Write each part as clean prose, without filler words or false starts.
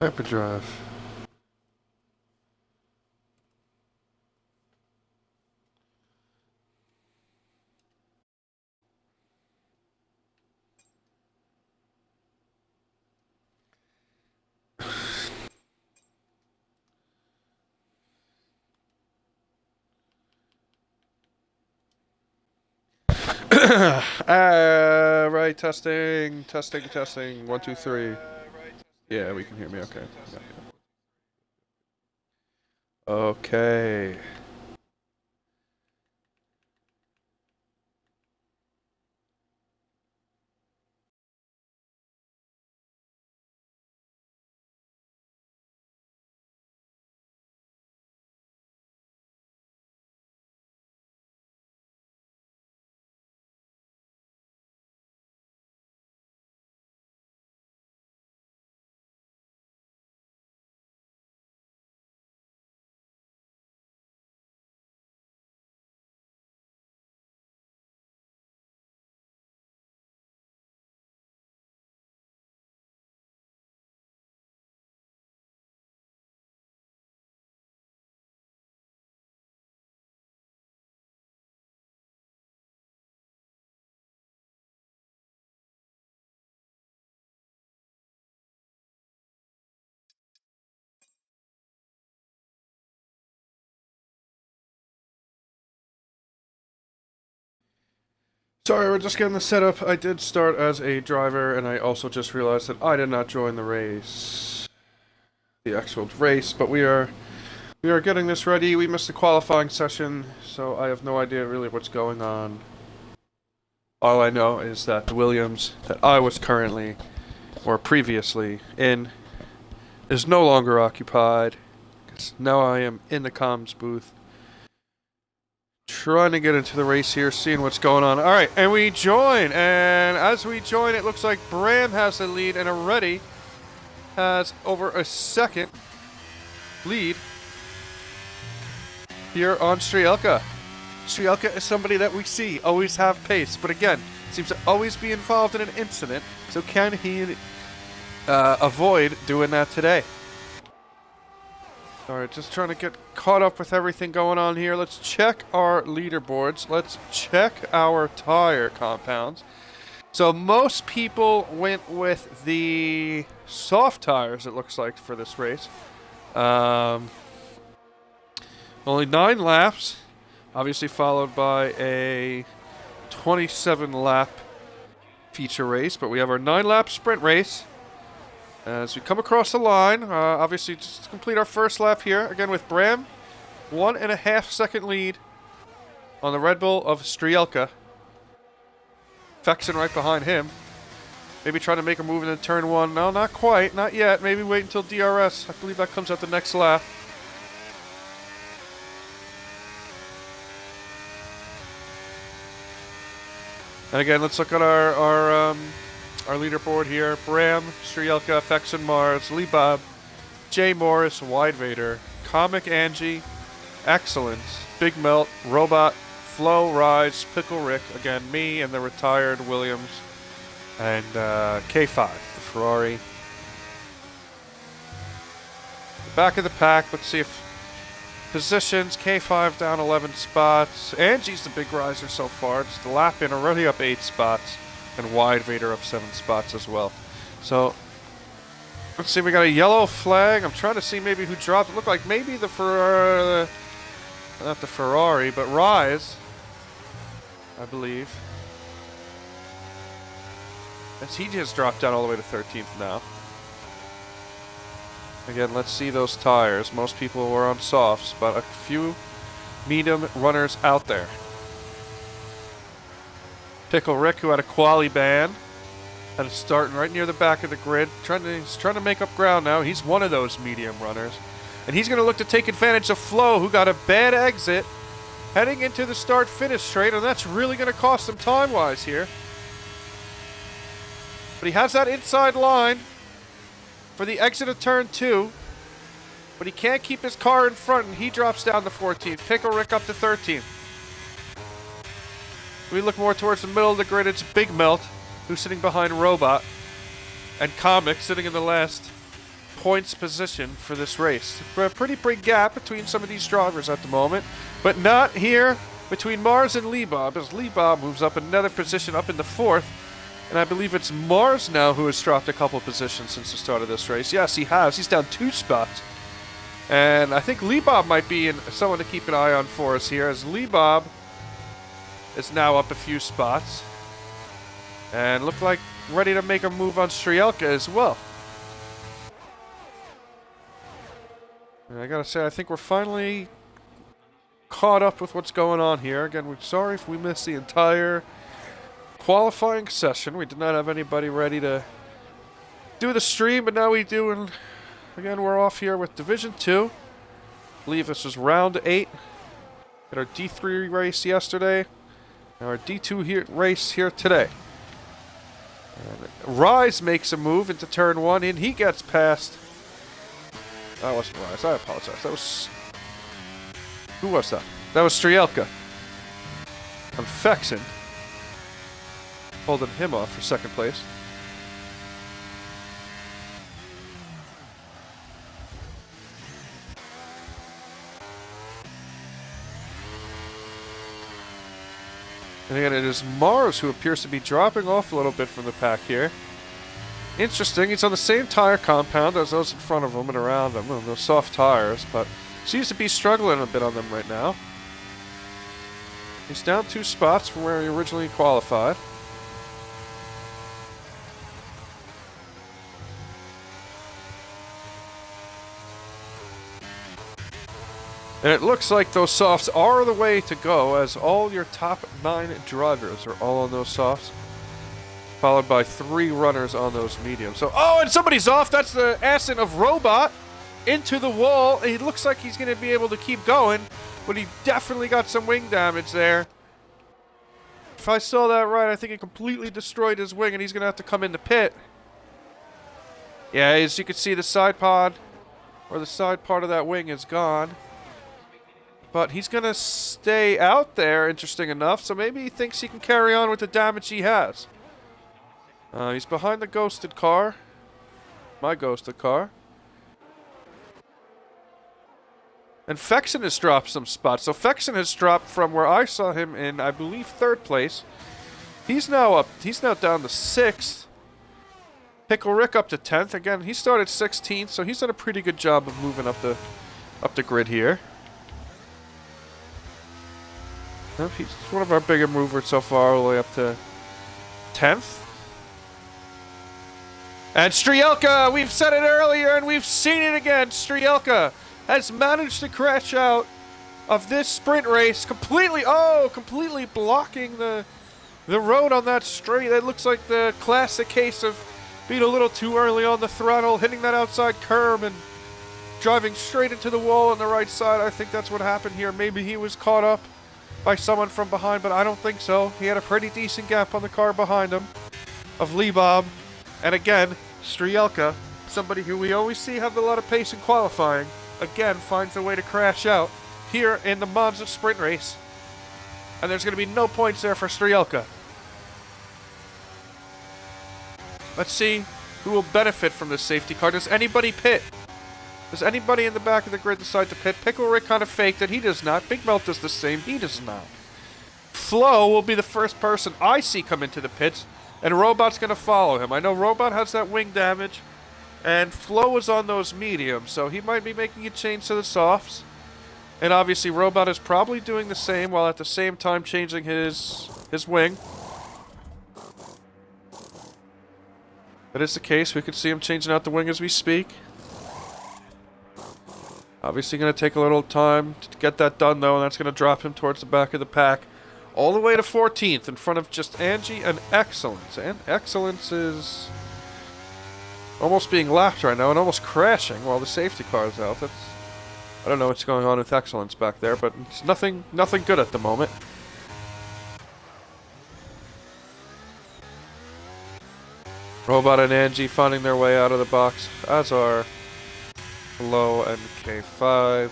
Hyperdrive. Right, testing. 1, 2, 3. Yeah, we can hear me. Okay. Yeah. Okay. Sorry, we're just getting the setup. I did start as a driver, and I also just realized that I did not join the race, the actual race. But we are getting this ready. We missed the qualifying session, so I have no idea really what's going on. All I know is that the Williams that I was currently, or previously, in is no longer occupied. 'Cause now I am in the comms booth, trying to get into the race here, seeing what's going on. Alright, and we join, and as we join, it looks like Bram has the lead and already has over a second lead here on Strielka. Strielka is somebody that we see always have pace, but again, seems to always be involved in an incident, so can he avoid doing that today? Alright, just trying to get caught up with everything going on here. Let's check our leaderboards. Let's check our tire compounds. So most people went with the soft tires, it looks like, for this race. Only 9 laps, obviously followed by a 27 lap feature race, but we have our 9 lap sprint race. As we come across the line, obviously just to complete our first lap here, again with Bram, 1.5 second lead on the Red Bull of Strielka. Fexen right behind him. Maybe trying to make a move into turn 1. No, not quite, not yet. Maybe wait until DRS. I believe that comes out the next lap. And again, let's look at our leaderboard here. Bram, Strielka, Fexen Mars, Lee Bob, Jay Morris, Wide Vader, Comic Angie, Excellence, Big Melt, Robot, Flo, Rise, Pickle Rick, again, me and the retired Williams, and K5, the Ferrari. The back of the pack, let's see if positions, K5 down 11 spots. Angie's the big riser so far. Just a lap in, already up 8 spots. And Wide Vader up 7 spots as well. So, let's see, we got a yellow flag. I'm trying to see maybe who dropped. It looked like maybe the Ferrari, not the Ferrari, but Rise, I believe. As he just dropped down all the way to 13th now. Again, let's see those tires. Most people were on softs, but a few medium runners out there. Pickle Rick, who had a quali ban, had it starting right near the back of the grid. He's trying to make up ground now. He's one of those medium runners. And he's going to look to take advantage of Flo, who got a bad exit, heading into the start-finish straight, and that's really going to cost him time-wise here. But he has that inside line for the exit of turn 2. But he can't keep his car in front, and he drops down to 14th. Pickle Rick up to 13th. We look more towards the middle of the grid. It's Big Melt, who's sitting behind Robot, and Comic sitting in the last points position for this race. A pretty big gap between some of these drivers at the moment, but not here between Mars and Liebab, as Liebab moves up another position up in the 4th. And I believe it's Mars now who has dropped a couple positions since the start of this race. Yes, he has. He's down 2 spots. And I think Liebab might be someone to keep an eye on for us here, as Liebab is now up a few spots. And look like ready to make a move on Strielka as well. And I gotta say, I think we're finally caught up with what's going on here. Again, we're sorry if we missed the entire qualifying session. We did not have anybody ready to do the stream, but now we do. And again, we're off here with Division 2. I believe this was round 8. Had our D3 race yesterday. And our D2 race here today. And Rise makes a move into turn 1, and he gets past. That wasn't Rise. I apologize. That was. Who was that? That was Strielka. And Fexen holding him off for 2nd place. And again, it is Mars who appears to be dropping off a little bit from the pack here. Interesting, he's on the same tire compound as those in front of him and around him, and those soft tires, but seems to be struggling a bit on them right now. He's down 2 spots from where he originally qualified. And it looks like those softs are the way to go, as all your top 9 drivers are all on those softs, followed by 3 runners on those mediums. So, oh, and somebody's off. That's the ascent of Robot into the wall. It looks like he's going to be able to keep going, but he definitely got some wing damage there. If I saw that right, I think it completely destroyed his wing, and he's going to have to come in the pit. Yeah, as you can see, the side pod, or the side part of that wing is gone. But he's going to stay out there, interesting enough, so maybe he thinks he can carry on with the damage he has. He's behind the ghosted car. My ghosted car. And Fexen has dropped some spots. So Fexen has dropped from where I saw him in, I believe, 3rd place. He's now up. He's now down to 6th. Pickle Rick up to 10th. Again, he started 16th, so he's done a pretty good job of moving up the grid here. He's one of our bigger movers so far, all the way up to 10th. And Strielka, we've said it earlier and we've seen it again. Strielka has managed to crash out of this sprint race completely blocking the road on that straight. That looks like the classic case of being a little too early on the throttle, hitting that outside curb and driving straight into the wall on the right side. I think that's what happened here. Maybe he was caught up by someone from behind, but I don't think so. He had a pretty decent gap on the car behind him of Liebab. And again, Strielka, somebody who we always see have a lot of pace in qualifying, again finds a way to crash out here in the Monza sprint race. And there's going to be no points there for Strielka. Let's see who will benefit from this safety car. Does anybody pit? Does anybody in the back of the grid decide to pit? Pickle Rick kind of faked it. He does not. Big Melt does the same. He does not. Flo will be the first person I see come into the pits, and Robot's going to follow him. I know Robot has that wing damage, and Flo is on those mediums, so he might be making a change to the softs. And obviously Robot is probably doing the same while at the same time changing his wing. That is the case. We can see him changing out the wing as we speak. Obviously going to take a little time to get that done, though, and that's going to drop him towards the back of the pack. All the way to 14th, in front of just Angie and Excellence. And Excellence is almost being lapped right now and almost crashing while the safety car is out. I don't know what's going on with Excellence back there, but it's nothing good at the moment. Robot and Angie finding their way out of the box, as are Low and K5.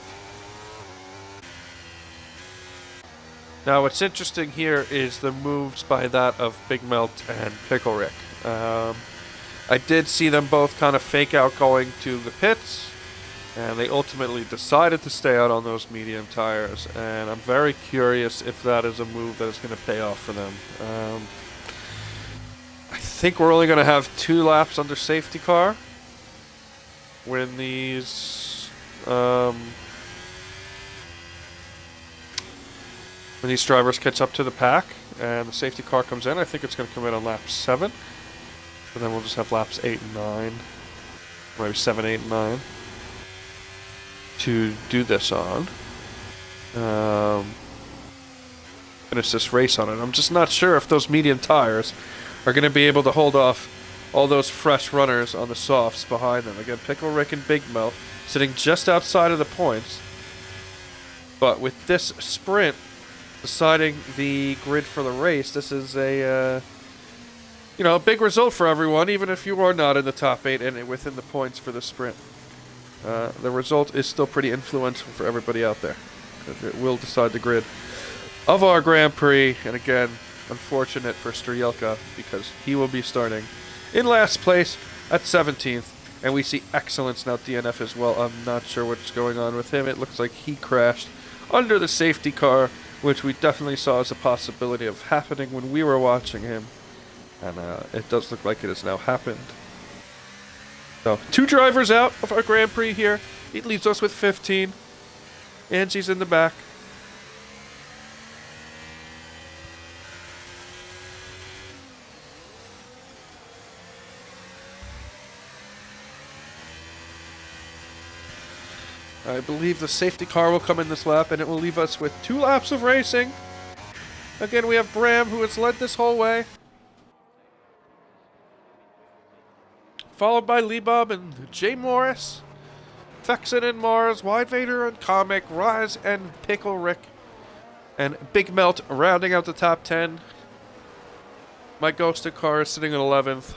Now, what's interesting here is the moves by that of Big Melt and Pickle Rick. I did see them both kind of fake out going to the pits, and they ultimately decided to stay out on those medium tires, and I'm very curious if that is a move that is going to pay off for them. I think we're only going to have 2 laps under safety car when these drivers catch up to the pack and the safety car comes in. I think it's going to come in on lap 7. And then we'll just have laps 8 and 9. Maybe 7, 8, and 9. To do this on. Finish this race on it. I'm just not sure if those medium tires are going to be able to hold off all those fresh runners on the softs behind them. Again, Pickle Rick and Big Mel sitting just outside of the points. But with this sprint deciding the grid for the race, this is a a big result for everyone, even if you are not in the top 8 and within the points for the sprint. The result is still pretty influential for everybody out there. It will decide the grid of our Grand Prix. And again, unfortunate for Strielka because he will be starting in last place at 17th. And we see Excellence now DNF as well. I'm not sure what's going on with him. It looks like he crashed under the safety car, which we definitely saw as a possibility of happening when we were watching him. And it does look like it has now happened. So, 2 drivers out of our Grand Prix here. It leaves us with 15. Angie's in the back. I believe the safety car will come in this lap, and it will leave us with 2 laps of racing. Again, we have Bram, who has led this whole way. Followed by Liebob and Jay Morris, Fexen and Mars, Wide Vader and Comic, Rise and Pickle Rick, and Big Melt rounding out the top 10. My ghosted car is sitting at 11th.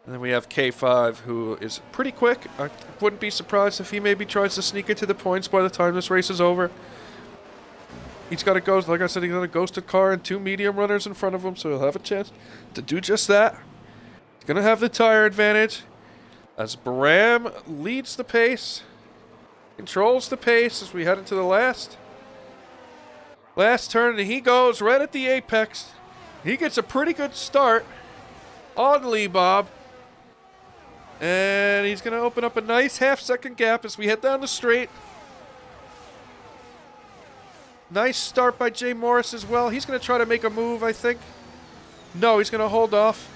And then we have K5, who is pretty quick. I wouldn't be surprised if he maybe tries to sneak into the points by the time this race is over. He's got a ghost, like I said, he's got a ghosted car and 2 medium runners in front of him, so he'll have a chance to do just that. Gonna have the tire advantage as Bram leads the pace, controls the pace as we head into the last turn, and he goes right at the apex. He gets a pretty good start on Liebob, and he's gonna open up a nice half-second gap as we head down the straight. Nice start by Jay Morris as well. He's gonna try to make a move, I think. No, he's gonna hold off.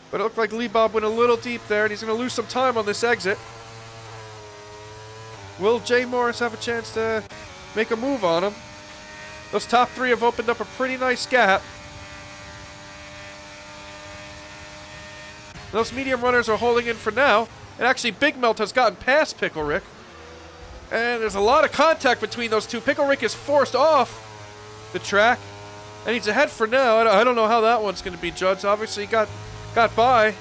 But it looked like Liebob went a little deep there, and he's going to lose some time on this exit. Will Jay Morris have a chance to make a move on him? Those top 3 have opened up a pretty nice gap. Those medium runners are holding in for now. And actually, Big Melt has gotten past Pickle Rick. And there's a lot of contact between those 2. Pickle Rick is forced off the track. And he's ahead for now. I don't know how that one's going to be judged. Obviously, he got by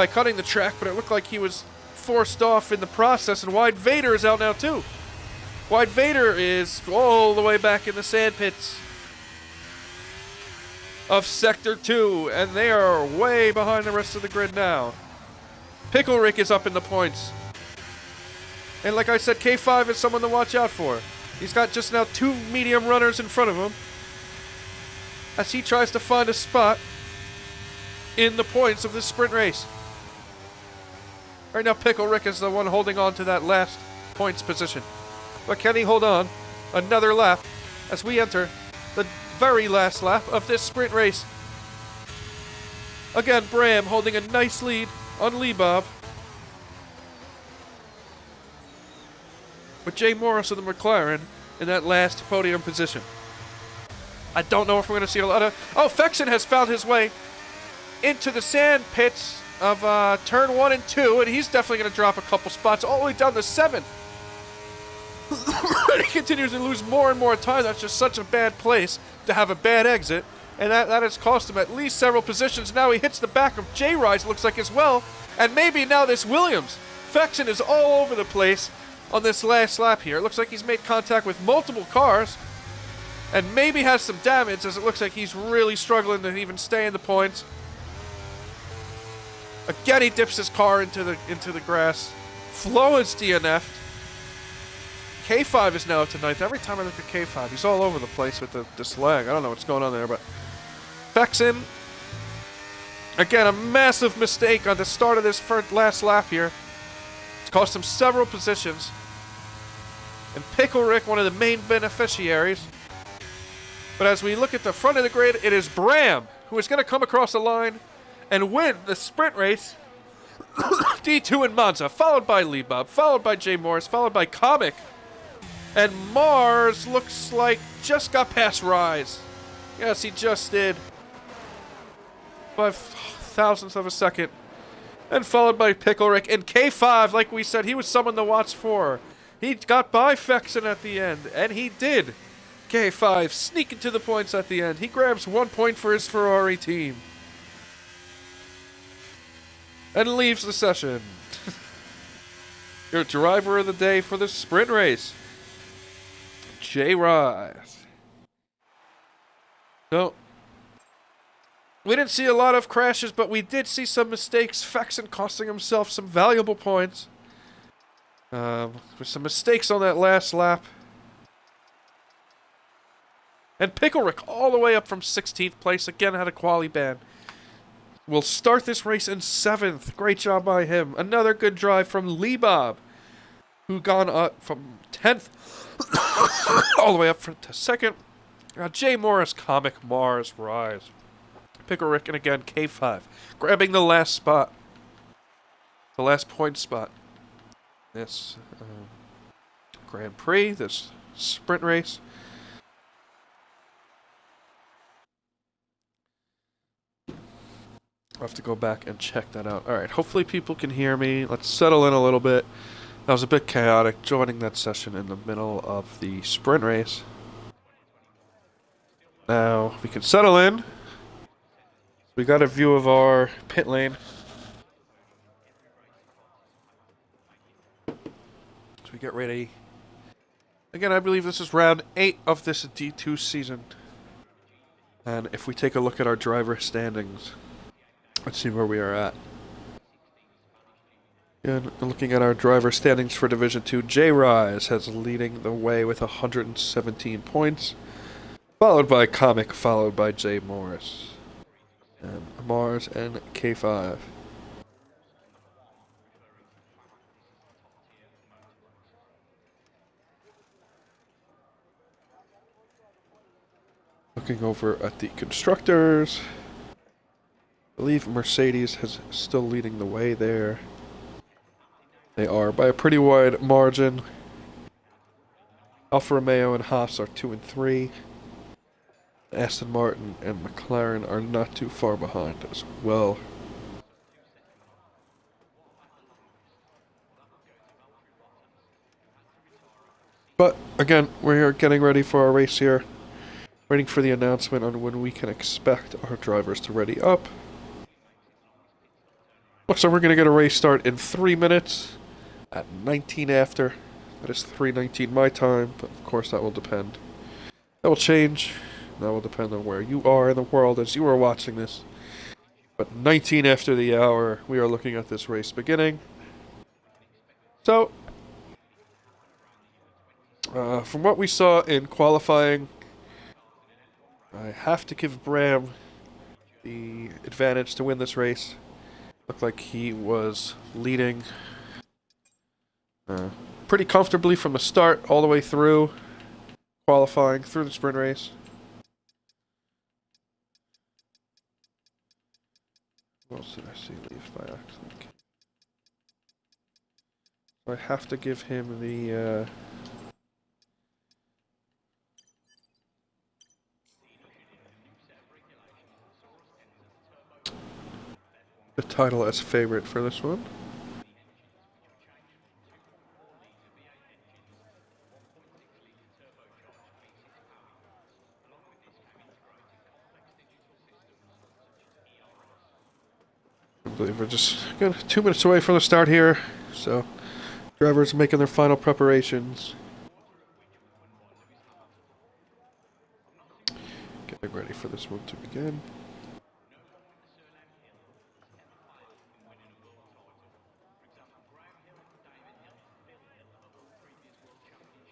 cutting the track, but it looked like he was forced off in the process, and Wide Vader is out now too. Wide Vader is all the way back in the sand pits of Sector 2, and they are way behind the rest of the grid now. Pickle Rick is up in the points. And like I said, K5 is someone to watch out for. He's got just now 2 medium runners in front of him as he tries to find a spot in the points of this sprint race. Right now, Pickle Rick is the one holding on to that last points position. But can he hold on another lap as we enter the very last lap of this sprint race? Again, Bram holding a nice lead on Liebob, with Jay Morris of the McLaren in that last podium position. I don't know if we're going to see a lot of... Oh, Fexen has found his way into the sand pits of turn 1 and 2, and he's definitely going to drop a couple spots all the way down to 7th. He continues to lose more and more time. That's just such a bad place to have a bad exit, and that has cost him at least several positions. Now he hits the back of J-Rise, looks like, as well, and maybe now this Williams. Fexen is all over the place on this last lap here. It looks like he's made contact with multiple cars and maybe has some damage, as it looks like he's really struggling to even stay in the points. Again, he dips his car into the grass. Flo is DNF'd. K5 is now up to 9th. Every time I look at K5, he's all over the place with this lag. I don't know what's going on there, but Fexin. Again, a massive mistake on the start of this last lap here. It's cost him several positions. And Pickle Rick, one of the main beneficiaries. But as we look at the front of the grid, it is Bram who is going to come across the line and win the sprint race. D2 in Monza, followed by Lee Bob, followed by Jay Morris, followed by Comic. And Mars looks like just got past Rise. Yes, he just did. 5 thousandths of a second. And followed by Pickle Rick. And K5, like we said, he was someone to watch for. He got by Fexen at the end, and he did. K5 sneaking to the points at the end. He grabs 1 point for his Ferrari team. And leaves the session. Your driver of the day for the sprint race, Jay Rise. So, we didn't see a lot of crashes, but we did see some mistakes. Fexen costing himself some valuable points. With some mistakes on that last lap. And Pickle Rick all the way up from 16th place. Again, had a quali ban. Will start this race in 7th. Great job by him. Another good drive from Lee Bob, who gone up from 10th all the way up to 2nd. Jay Morris, Comic, Mars, Rise. Pickle Rick, and again, K5. Grabbing the last spot. The last point spot. This Grand Prix, this sprint race. I'll have to go back and check that out. Alright, hopefully people can hear me. Let's settle in a little bit. That was a bit chaotic, joining that session in the middle of the sprint race. Now, we can settle in. We got a view of our pit lane. We get ready. Again, I believe this is round 8 of this D2 season. And if we take a look at our driver standings, let's see where we are at. And looking at our driver standings for Division 2, Jay Rise has leading the way with 117 points, followed by Comic, followed by Jay Morris, and Mars and K5. Looking over at the constructors, I believe Mercedes is still leading the way there. They are by a pretty wide margin. Alfa Romeo and Haas are 2 and 3. Aston Martin and McLaren are not too far behind as well. But again, we are getting ready for our race here. Waiting for the announcement on when we can expect our drivers to ready up. Looks like we're going to get a race start in 3 minutes at 19 after. That is 3:19 my time, but of course that will depend. That will change. That will depend on where you are in the world as you are watching this. But 19 after the hour, we are looking at this race beginning. So, from what we saw in qualifying, I have to give Bram the advantage to win this race. Looked like he was leading pretty comfortably from the start all the way through qualifying, through the sprint race. What else did I see leave by accident? I have to give him the title as favorite for this one. I believe we're just good 2 minutes away from the start here, so drivers making their final preparations. Getting ready for this one to begin.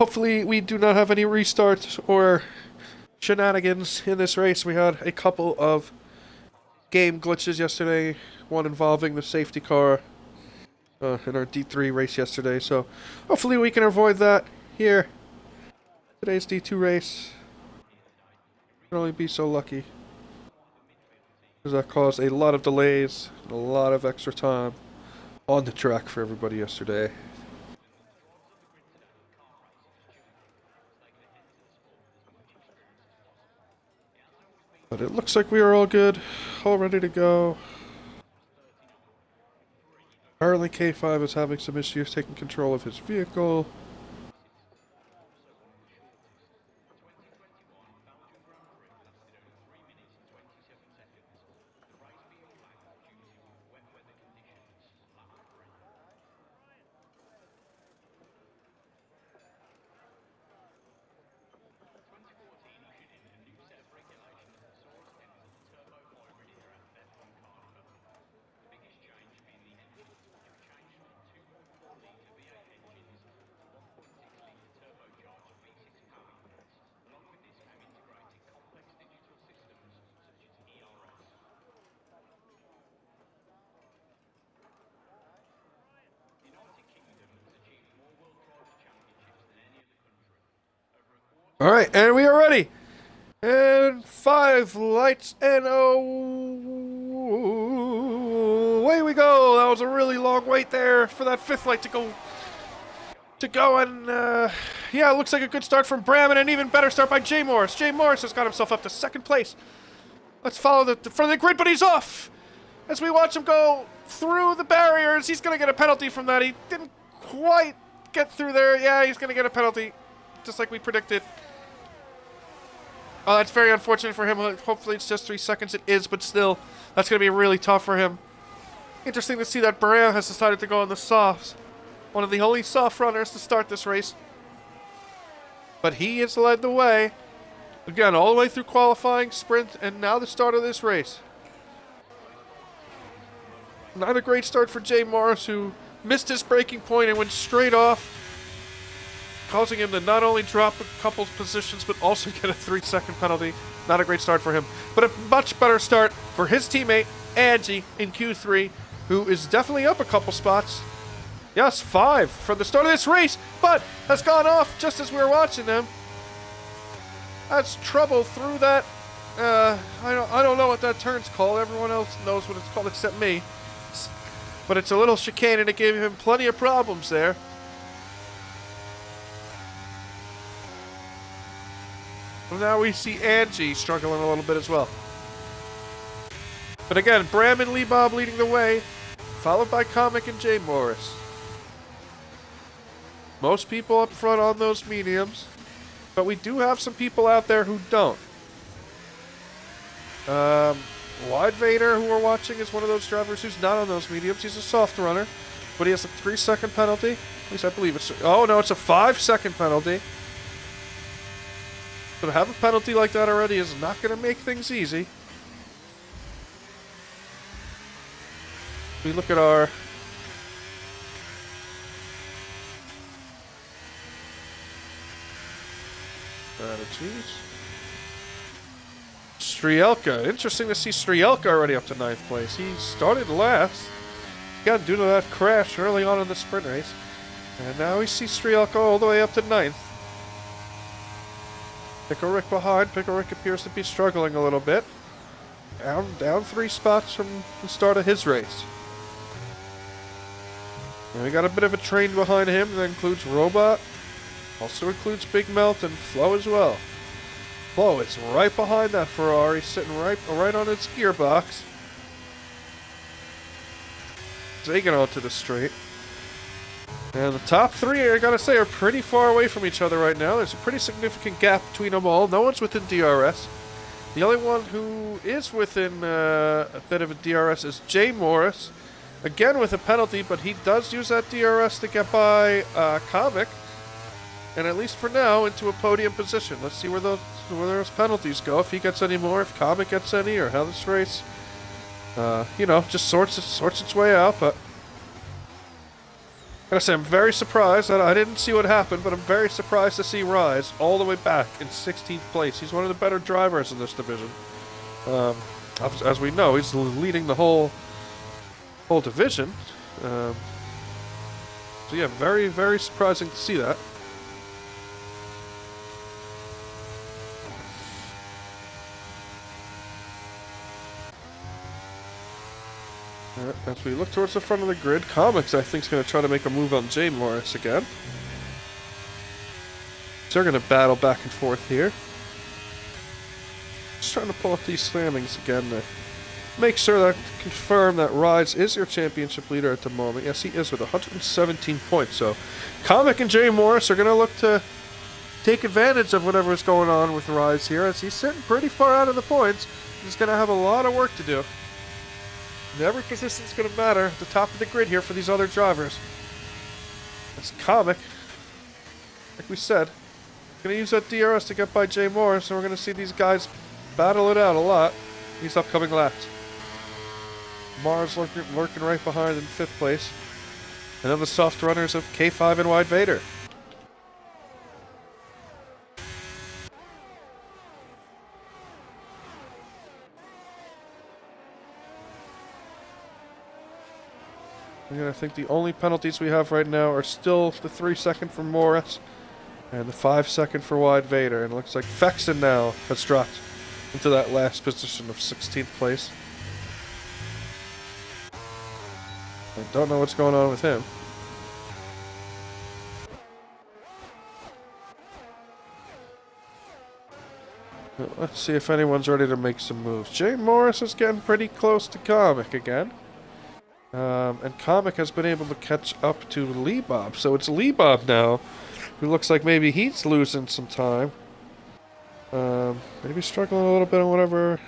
Hopefully we do not have any restarts or shenanigans in this race. We had a couple of game glitches yesterday, one involving the safety car in our D3 race yesterday, so hopefully we can avoid that here. Today's D2 race. Can only be so lucky, because that caused a lot of delays and a lot of extra time on the track for everybody yesterday. But it looks like we are all good, all ready to go. Apparently K5 is having some issues taking control of his vehicle. Alright, and we are ready! And 5 lights, and away we go! That was a really long wait there for that 5th light to go, and yeah, it looks like a good start from Bram, and an even better start by Jay Morris. Jay Morris has got himself up to 2nd place. Let's follow the front of the grid, but he's off! As we watch him go through the barriers, he's gonna get a penalty from that. He didn't quite get through there. Yeah, he's gonna get a penalty, just like we predicted. Oh, that's very unfortunate for him. Hopefully it's just 3 seconds. It is, but still, that's going to be really tough for him. Interesting to see that Bram has decided to go on the softs. One of the only soft runners to start this race. But he has led the way. Again, all the way through qualifying, sprint, and now the start of this race. Not a great start for Jay Morris, who missed his braking point and went straight off, causing him to not only drop a couple positions, but also get a 3-second penalty. Not a great start for him, but a much better start for his teammate, Angie, in Q3, who is definitely up a couple spots. Yes, 5 for the start of this race, but has gone off just as we were watching him. That's trouble through that. I don't know what that turn's called. Everyone else knows what it's called except me. But it's a little chicane, and it gave him plenty of problems there. Now we see Angie struggling a little bit as well. But again, Bram and Lee Bob leading the way, followed by Comic and Jay Morris. Most people up front on those mediums, but we do have some people out there who don't. Wide Vader, who we're watching, is one of those drivers who's not on those mediums. He's a soft runner, but he has a 3-second penalty. At least I believe it's... Oh, no, it's a 5-second penalty. So to have a penalty like that already is not going to make things easy. We look at our... strategies. Strielka. Interesting to see Strielka already up to 9th place. He started last. Again, due to that crash early on in the sprint race. And now we see Strielka all the way up to 9th. Pickle-Rick behind. Pickle-Rick appears to be struggling a little bit. Down 3 spots from the start of his race. And we got a bit of a train behind him that includes Robot. Also includes Big Melt and Flo as well. Flo is right behind that Ferrari, sitting right on its gearbox. Taking onto the straight. And the top 3, I gotta say, are pretty far away from each other right now. There's a pretty significant gap between them all. No one's within DRS. The only one who is within a bit of a DRS is Jay Morris. Again with a penalty, but he does use that DRS to get by Comic. And at least for now, into a podium position. Let's see where those penalties go. If he gets any more, if Comic gets any, or how this race, just sorts its way out. But Gotta say, I'm very surprised. I didn't see what happened, but I'm very surprised to see Rise all the way back in 16th place. He's one of the better drivers in this division. As we know, he's leading the whole division. So yeah, very, very surprising to see that. As we look towards the front of the grid, Comics, I think, is going to try to make a move on Jay Morris again. So they're going to battle back and forth here. Just trying to pull up these standings again to make sure that confirm that Rise is your championship leader at the moment. Yes, he is with 117 points. So Comic and Jay Morris are going to look to take advantage of whatever's going on with Rise here, as he's sitting pretty far out of the points. He's going to have a lot of work to do. And every position is going to matter at the top of the grid here for these other drivers. It's Comic, like we said, going to use that DRS to get by Jay Morris, and we're going to see these guys battle it out a lot these upcoming laps. Mars lurking right behind in 5th place. And then the soft runners of K5 and Wide Vader. Again, I think the only penalties we have right now are still the 3-second for Morris and the 5-second for Wide Vader. And it looks like Fexen now has dropped into that last position of 16th place. I don't know what's going on with him. Let's see if anyone's ready to make some moves. Jay Morris is getting pretty close to Comic again. And Comic has been able to catch up to Lee Bob. So it's Lee Bob now, who looks like maybe he's losing some time. Maybe struggling a little bit on whatever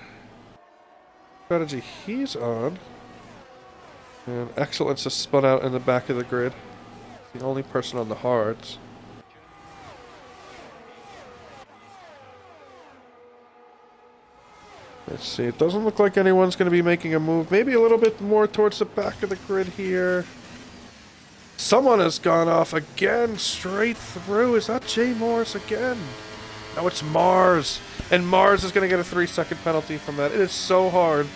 strategy he's on. And Excellence has spun out in the back of the grid. The only person on the hards. Let's see, it doesn't look like anyone's going to be making a move. Maybe a little bit more towards the back of the grid here. Someone has gone off again, straight through. Is that Jay Morris again? No, it's Mars. And Mars is going to get a 3-second penalty from that. It is so hard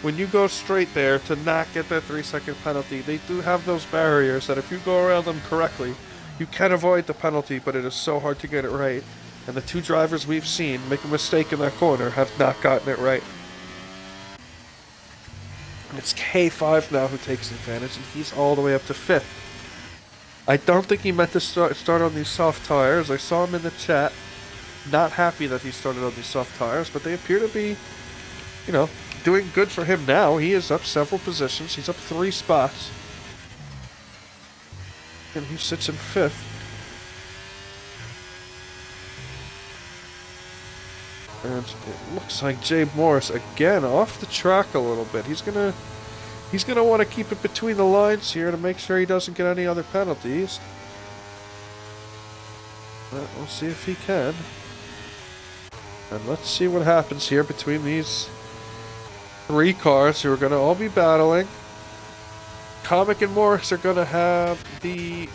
when you go straight there to not get that 3-second penalty. They do have those barriers that if you go around them correctly, you can avoid the penalty, but it is so hard to get it right. And the 2 drivers we've seen make a mistake in that corner have not gotten it right. And it's K5 now who takes advantage, and he's all the way up to 5th. I don't think he meant to start on these soft tires. I saw him in the chat, not happy that he started on these soft tires, but they appear to be, you know, doing good for him now. He is up several positions. He's up 3 spots. And he sits in 5th. And it looks like Jay Morris again off the track a little bit. He's gonna want to keep it between the lines here to make sure he doesn't get any other penalties. But we'll see if he can. And let's see what happens here between these 3 cars who are going to all be battling. Comic and Morris are going to have the...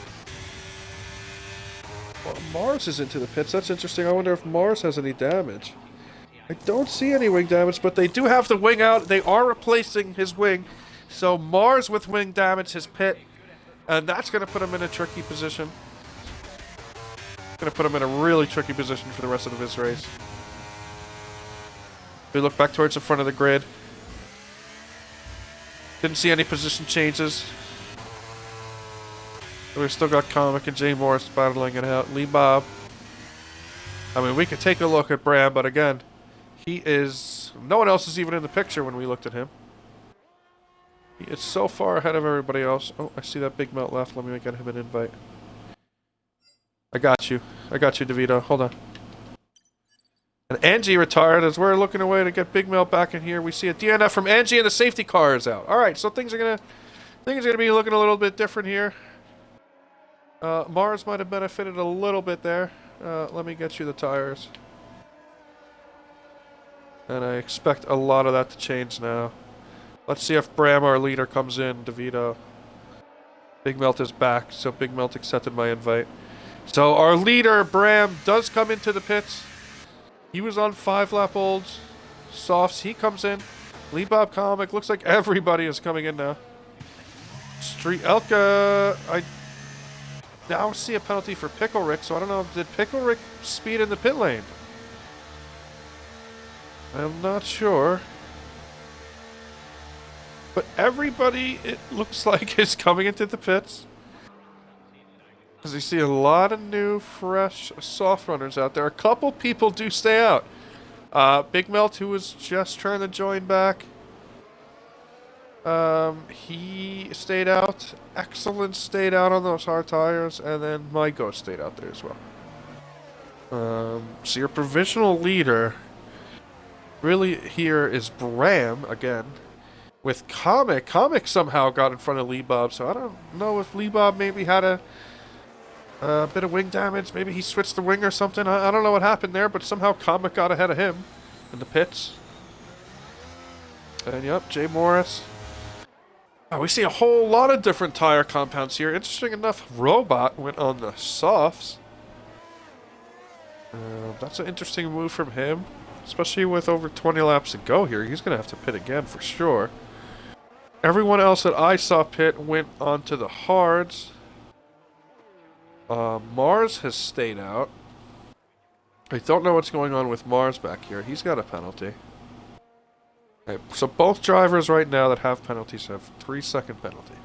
Well, Mars is into the pits. That's interesting. I wonder if Mars has any damage. I don't see any wing damage, but they do have the wing out. They are replacing his wing. So Mars with wing damage, his pit. And that's going to put him in a tricky position. Going to put him in a really tricky position for the rest of his race. We look back towards the front of the grid. Didn't see any position changes. We've still got Comic and Jay Morris battling it out. Lee Bob. I mean, we could take a look at Bram, but again, he is... No one else is even in the picture when we looked at him. He is so far ahead of everybody else. Oh, I see that Big Melt left. Let me get him an invite. I got you. I got you, DeVito. Hold on. And Angie retired as we're looking away to get Big Melt back in here. We see a DNF from Angie and the safety car is out. Alright, so things are gonna be looking a little bit different here. Mars might have benefited a little bit there. Let me get you the tires. And I expect a lot of that to change now. Let's see if Bram, our leader, comes in. DeVito. Big Melt is back, so Big Melt accepted my invite. So our leader, Bram, does come into the pits. He was on 5-lap olds. Softs, he comes in. Lee Bob Comic, looks like everybody is coming in now. Street Elka, I now see a penalty for Pickle Rick, so I don't know, did Pickle Rick speed in the pit lane? I'm not sure. But everybody, it looks like, is coming into the pits. Because you see a lot of new, fresh, soft runners out there. A couple people do stay out. Big Melt, who was just trying to join back. He stayed out. Excellent stayed out on those hard tires. And then my Ghost stayed out there as well. So your provisional leader really here is Bram again. With Comic. Comic somehow got in front of Lee Bob. So I don't know if Lee Bob maybe had a bit of wing damage. Maybe he switched the wing or something. I don't know what happened there, but somehow Comic got ahead of him in the pits. And yep, Jay Morris. Oh, we see a whole lot of different tire compounds here. Interesting enough, Robot went on the softs. That's an interesting move from him. Especially with over 20 laps to go here. He's going to have to pit again for sure. Everyone else that I saw pit went onto the hards. Mars has stayed out. I don't know what's going on with Mars back here. He's got a penalty. Okay, so both drivers right now that have penalties have 3-second penalties.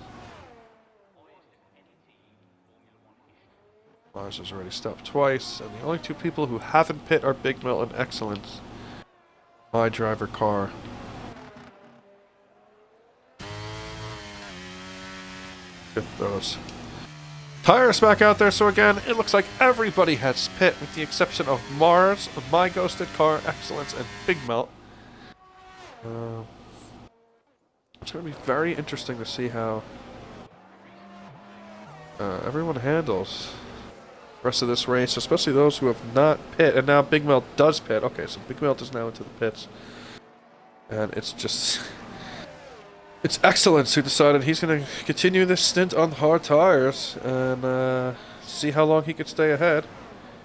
Mars has already stopped twice, and the only two people who haven't pit are Big Melt and Excellence. My driver car. Get those tires back out there. So again, it looks like everybody has pit with the exception of Mars, my ghosted car, Excellence, and Big Melt. It's going to be very interesting to see how everyone handles the rest of this race, especially those who have not pit. And now Big Melt does pit. Okay, so Big Melt is now into the pits. And it's just... It's Excellence who decided he's going to continue this stint on hard tires and see how long he can stay ahead.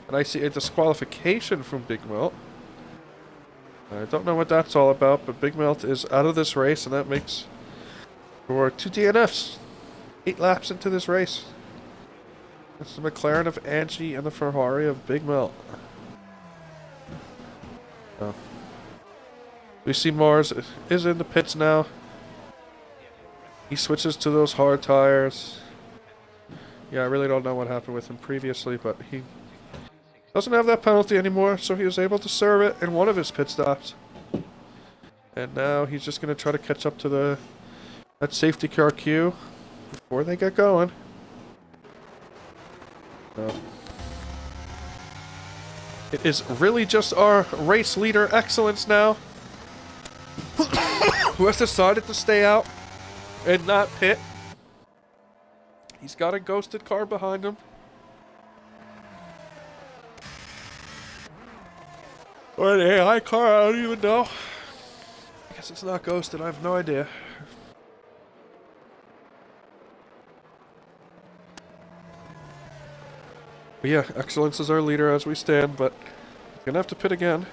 And I see a disqualification from Big Melt. I don't know what that's all about, but Big Melt is out of this race, and that makes for 2 DNFs. 8 laps into this race. It's the McLaren of Angie and the Ferrari of Big Melt. Oh. We see Mars is in the pits now. He switches to those hard tires. Yeah, I really don't know what happened with him previously, but he doesn't have that penalty anymore, so he was able to serve it in one of his pit stops. And now he's just going to try to catch up to that safety car queue before they get going. It is really just our race leader, Excellence, now, who has decided to stay out and not pit. He's got a ghosted car behind him. Or an AI car, I don't even know. I guess it's not ghosted, I have no idea. But yeah, Excellence is our leader as we stand, but he's gonna have to pit again.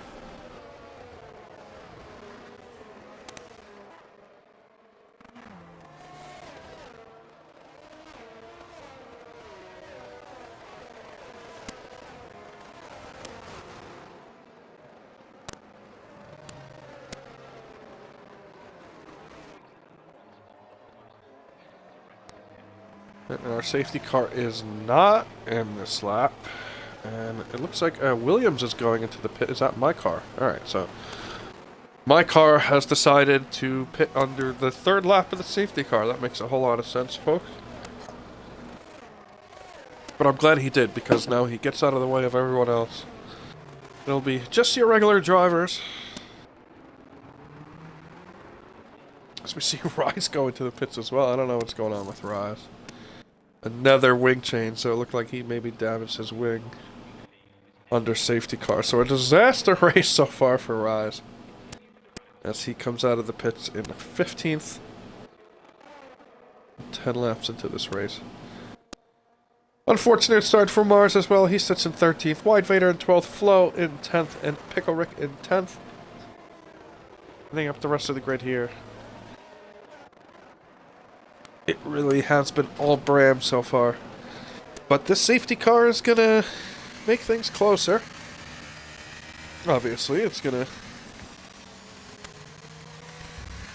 And our safety car is not in this lap. And it looks like Williams is going into the pit. Is that my car? Alright, so my car has decided to pit under the 3rd lap of the safety car. That makes a whole lot of sense, folks. But I'm glad he did, because now he gets out of the way of everyone else. It'll be just your regular drivers. As we see Rise go into the pits as well. I don't know what's going on with Rise. Another wing change, so it looked like he maybe damaged his wing under safety car. So a disaster race so far for Rise, as he comes out of the pits in 15th. 10 laps into this race. Unfortunate start for Mars as well. He sits in 13th. White Vader in 12th. Flo in 10th. And Pickle Rick in 10th. Ending up the rest of the grid here. It really has been all Bram so far. But this safety car is going to make things closer. Obviously, it's going to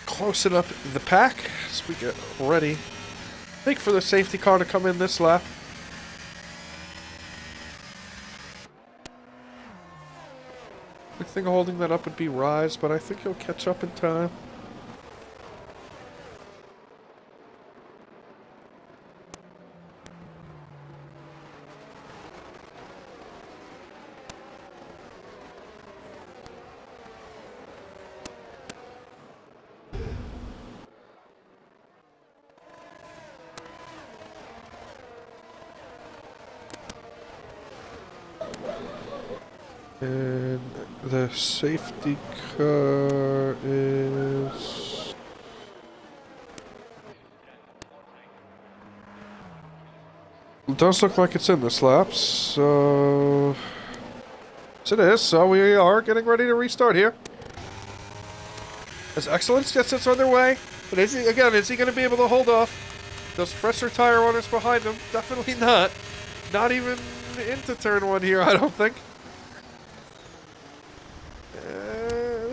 closen up the pack as we get ready. I think for the safety car to come in this lap. I think holding that up would be Rise, but I think he'll catch up in time. And the safety car is... It does look like it's in this lap, so... Yes, it is, so we are getting ready to restart here. As Excellence gets us underway, but is he going to be able to hold off those fresher tire runners behind him? Definitely not. Not even into turn 1 here, I don't think.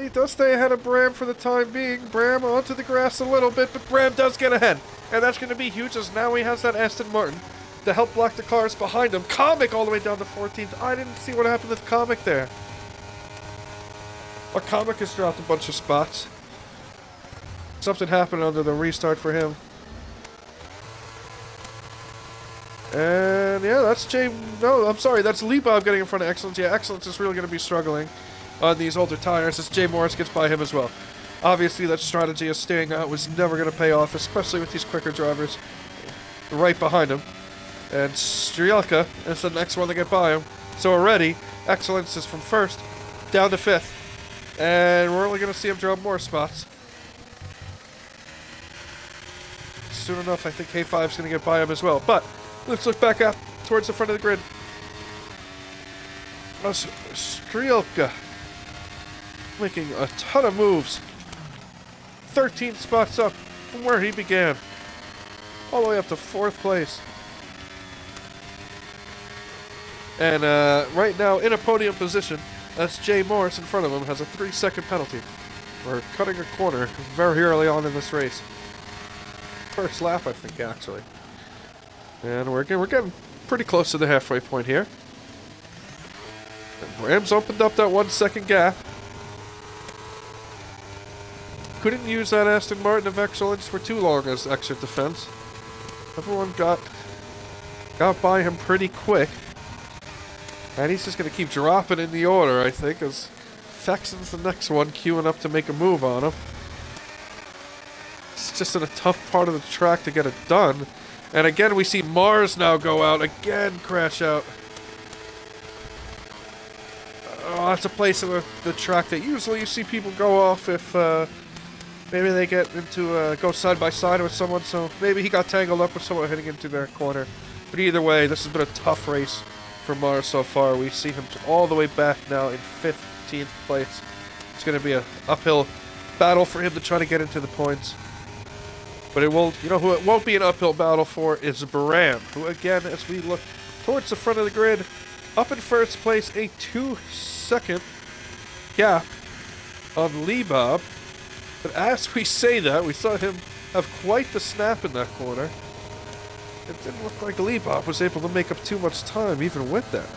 He does stay ahead of Bram for the time being. Bram onto the grass a little bit, but Bram does get ahead. And that's going to be huge as now he has that Aston Martin to help block the cars behind him. Comic all the way down to 14th. I didn't see what happened with Comic there. But Comic has dropped a bunch of spots. Something happened under the restart for him. And yeah, that's that's Lee Bob getting in front of Excellence. Yeah, Excellence is really going to be struggling on these older tires as Jay Morris gets by him as well. Obviously, that strategy of staying out was never going to pay off, especially with these quicker drivers right behind him. And Strielka is the next one to get by him. So already, Excellence is from 1st down to 5th. And we're only going to see him drop more spots. Soon enough, I think K5 is going to get by him as well. But let's look back up towards the front of the grid. Strielka making a ton of moves. 13 spots up from where he began. All the way up to 4th place. And right now in a podium position, that's Jay Morris in front of him, has a 3-second penalty for cutting a corner very early on in this race. First lap, I think, actually. And we're getting pretty close to the halfway point here. And Bram's opened up that 1-second gap. Couldn't use that Aston Martin of Excellence for too long as extra defense. Everyone got by him pretty quick. And he's just going to keep dropping in the order, I think, as Fexen's the next one queuing up to make a move on him. It's just in a tough part of the track to get it done. And again, we see Mars now go out. Again, crash out. Oh, that's a place in the track that usually you see people go off if maybe they get into go side by side with someone. So maybe he got tangled up with someone heading into their corner. But either way, this has been a tough race for Mars so far. We see him all the way back now in 15th place. It's going to be an uphill battle for him to try to get into the points. But it won't, who it won't be an uphill battle for is Baran, who again, as we look towards the front of the grid, up in 1st place, a 2-second gap on Lee Bob. But as we say that, we saw him have quite the snap in that corner. It didn't look like Lee Bob was able to make up too much time, even with that.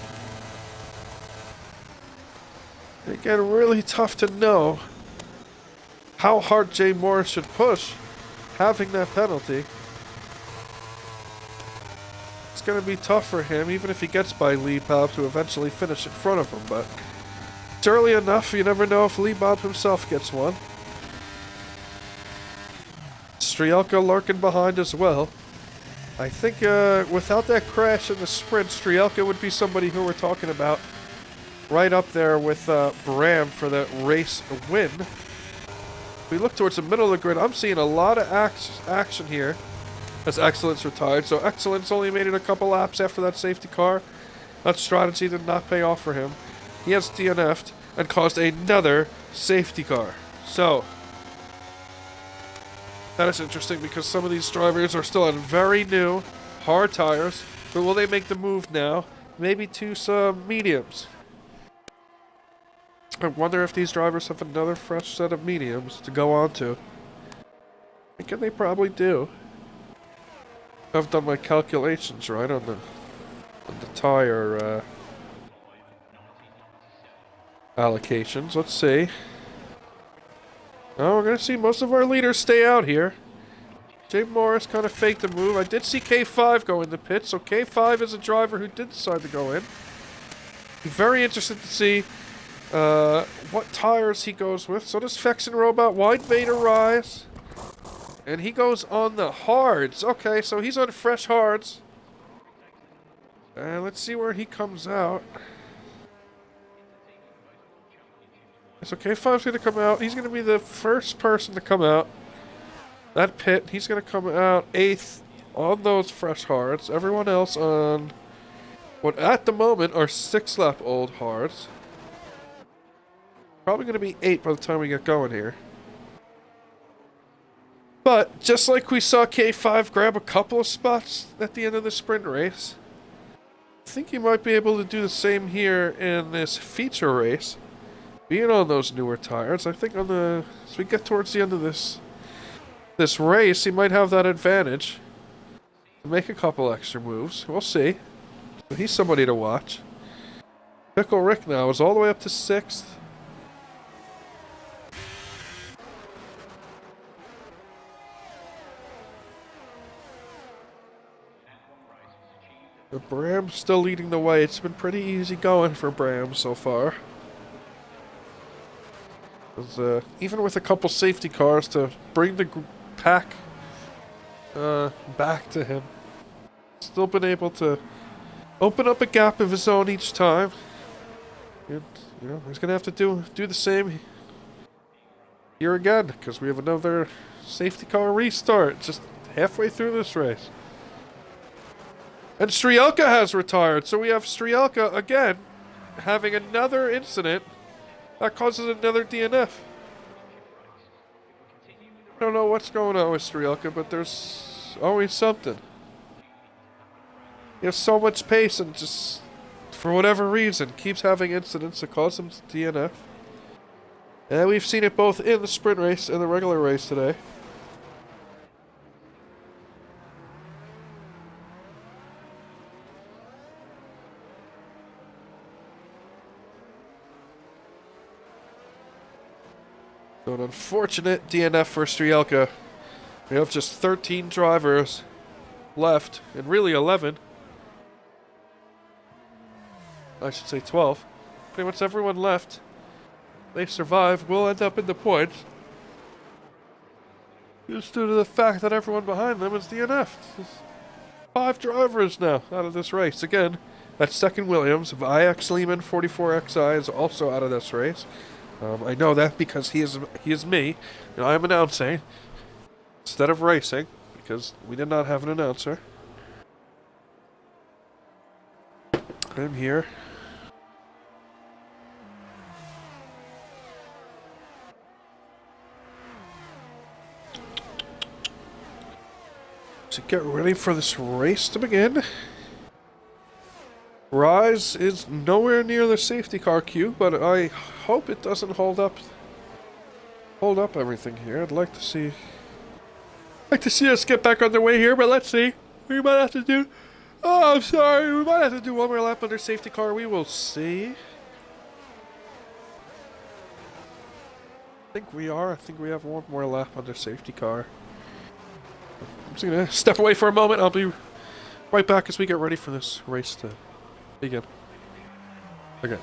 And again, really tough to know how hard Jay Morris should push, having that penalty. It's going to be tough for him, even if he gets by Lee Bob, to eventually finish in front of him. But it's early enough, you never know if Lee Bob himself gets one. Strielka lurking behind as well. I think without that crash in the sprint, Strielka would be somebody who we're talking about right up there with Bram for the race win. If we look towards the middle of the grid, I'm seeing a lot of action here. as Excellence retired. So Excellence only made it a couple laps after that safety car. That strategy did not pay off for him. He has DNF'd and caused another safety car. So, that is interesting because some of these drivers are still on very new, hard tires. But will they make the move now? Maybe to some mediums. I wonder if these drivers have another fresh set of mediums to go on to. I think they probably do. I've done my calculations right on the tire allocations. Let's see. Oh, we're going to see most of our leaders stay out here. Jay Morris kind of faked the move. I did see K5 go in the pit, so K5 is a driver who did decide to go in. I'm very interested to see what tires he goes with. So does Fex and Robot. Wide Vader Rise. And he goes on the hards. Okay, so he's on fresh hards. Let's see where he comes out. So K5's going to come out. He's going to be the first person to come out. That pit, he's going to come out 8th on those fresh hards. Everyone else on what at the moment are 6-lap old hards. Probably going to be 8 by the time we get going here. But just like we saw K5 grab a couple of spots at the end of the sprint race, I think he might be able to do the same here in this feature race. Being on those newer tires, I think as we get towards the end of this race, he might have that advantage to make a couple extra moves. We'll see. But he's somebody to watch. Pickle Rick now is all the way up to 6th. But Bram's still leading the way. It's been pretty easy going for Bram so far. Even with a couple safety cars to bring the pack back to him, still been able to open up a gap of his own each time. And, he's going to have to do the same here again, because we have another safety car restart just halfway through this race. And Strielka has retired, so we have Strielka again having another incident that causes another DNF. I don't know what's going on with Strielka, but there's always something. He has so much pace and just, for whatever reason, keeps having incidents that cause him to DNF. And we've seen it both in the sprint race and the regular race today. So an unfortunate DNF for Strielka. We have just 13 drivers left, and really 11. I should say 12. Pretty much everyone left. They survive, will end up in the points. Just due to the fact that everyone behind them is DNF'd. 5 drivers now out of this race. Again, that's second Williams. IX Lehman 44XI is also out of this race. I know that because he is me, and I am announcing instead of racing, because we did not have an announcer. I'm here. To get ready for this race to begin. Rise is nowhere near the safety car queue, but I hope it doesn't hold up everything here. I'd like to see us get back underway here, but let's see. We might have to do I'm sorry, we might have to do one more lap under safety car. We will see. I think we have one more lap under safety car. I'm just gonna step away for a moment. I'll be right back as we get ready for this race to begin. Okay.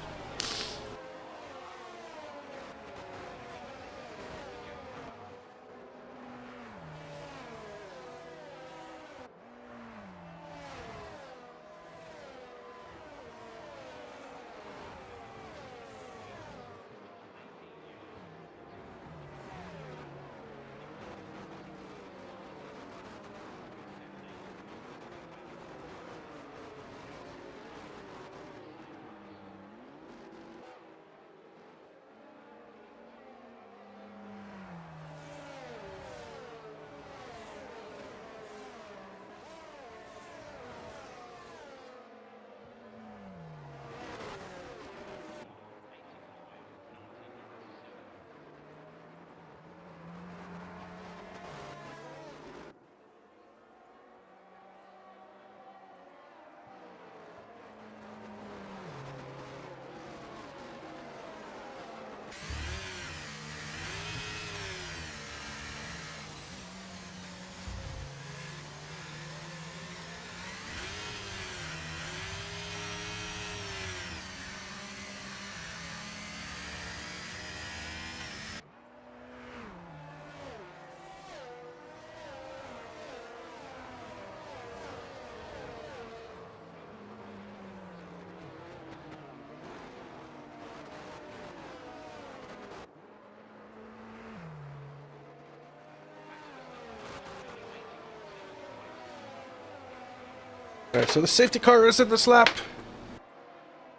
Alright, so the safety car is in this lap.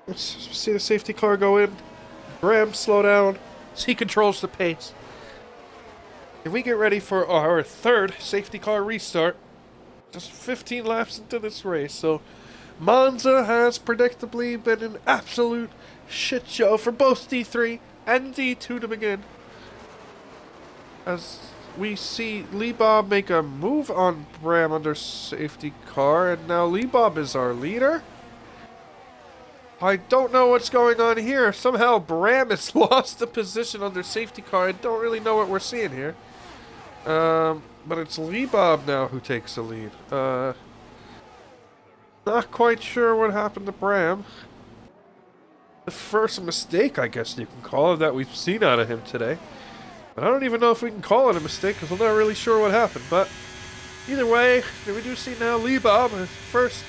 Let's see the safety car go in. Bram, slow down. So he controls the pace. And we get ready for our third safety car restart. Just 15 laps into this race, so Monza has predictably been an absolute shit show for both D3 and D2 to begin. As we see Lee Bob make a move on Bram under safety car, and now Lee Bob is our leader. I don't know what's going on here. Somehow Bram has lost the position under safety car. I don't really know what we're seeing here. But it's Lee Bob now who takes the lead. Not quite sure what happened to Bram. The first mistake, I guess you can call it, that we've seen out of him today. But I don't even know if we can call it a mistake, because we're not really sure what happened. But either way, we do see now Lee Bob, the first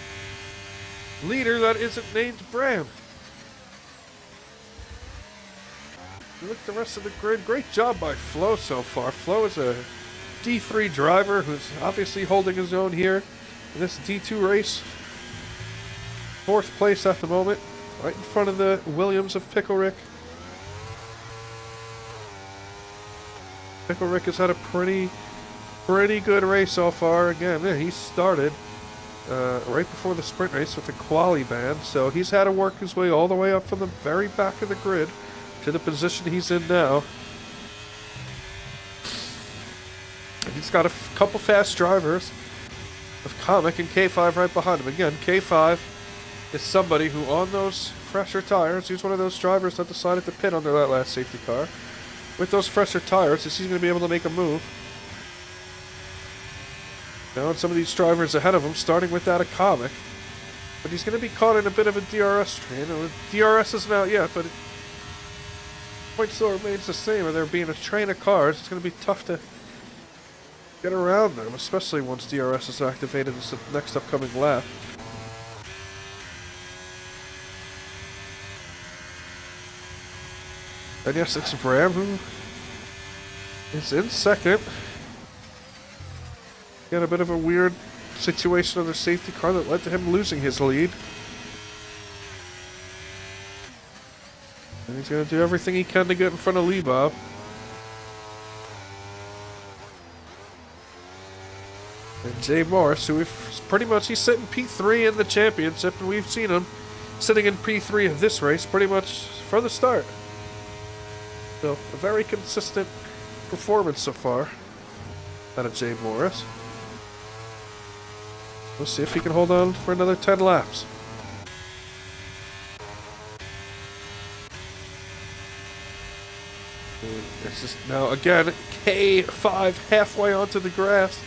leader that isn't named Bram. Look at the rest of the grid. Great job by Flo so far. Flo is a D3 driver who's obviously holding his own here in this D2 race. 4th place at the moment, right in front of the Williams of Pickle Rick. Pickle Rick has had a pretty good race so far. Again, yeah, he started right before the sprint race with the quali ban, so he's had to work his way all the way up from the very back of the grid to the position he's in now. And he's got a couple fast drivers with Comic and K5 right behind him. Again, K5 is somebody who, on those fresher tires, he's one of those drivers that decided to pit under that last safety car. With those fresher tires, he's going to be able to make a move. Now, and some of these drivers ahead of him, starting with that of Comic. But he's going to be caught in a bit of a DRS train. The DRS isn't out yet, but the point still remains the same. And there being a train of cars, it's going to be tough to get around them, especially once DRS is activated in the next upcoming lap. And yes, it's Bram who is in second. Got a bit of a weird situation on the safety car that led to him losing his lead. And he's going to do everything he can to get in front of Lee Bob. And Jay Morris, who we've pretty much, he's sitting P3 in the championship, and we've seen him sitting in P3 of this race pretty much from the start. So, a very consistent performance so far out of Jay Morris. We'll see if he can hold on for another 10 laps. This is now, again, K5 halfway onto the grass.